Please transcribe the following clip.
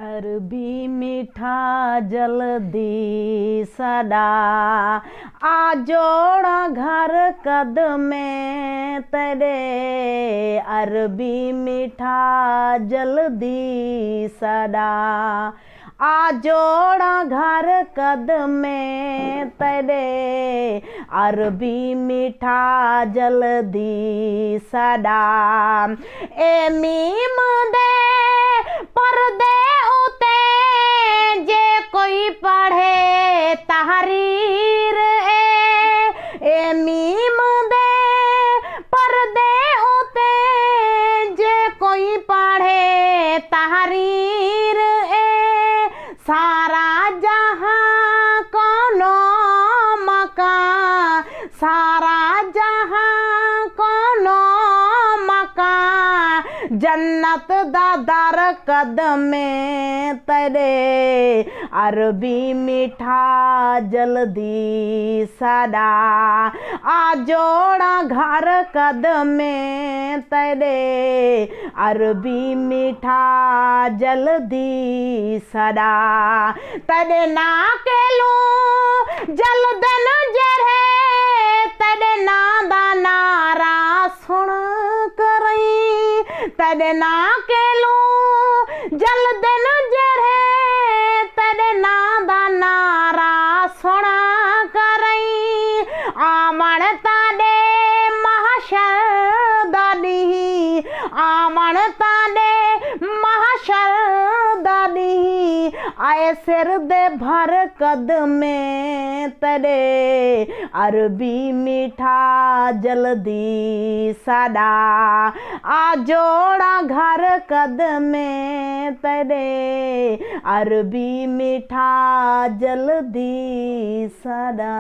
अरबी मीठा जल्दी सदा आ जोड़ा घर कद में तेरे। अरबी मीठा जल्दी सदा आ जोड़ा घर कद में तेरे। अरबी मीठा जल्दी सदा ए मीम दे पर्दे उते जे कोई पढ़े तहरीर ए मीम दे पर्दे उते जे कोई पढ़े तहरीर सारा जहां कोनो मकान सारा जहां कोनो मकान जन्नत दा दर कदम में तेरे। अरबी मीठा जल्दी सदा आ जोड़ा घर कदम में तेरे। अरबी मीठा जल्दी सदा तेरे ना केलू जल्दन जरे तेरे ना दा नारा सुन करई तेरे ना केलू जल्दन जरे तेरे ना दा नारा सुन करई आमण ताडे महशर दादी आमण ताडे महशर दादी आए सिर दे भर कद में तेरे। अरबी मीठा जल्दी सदा आ जोड़ा घर कद में तेरे। अरबी मीठा जल्दी सदा।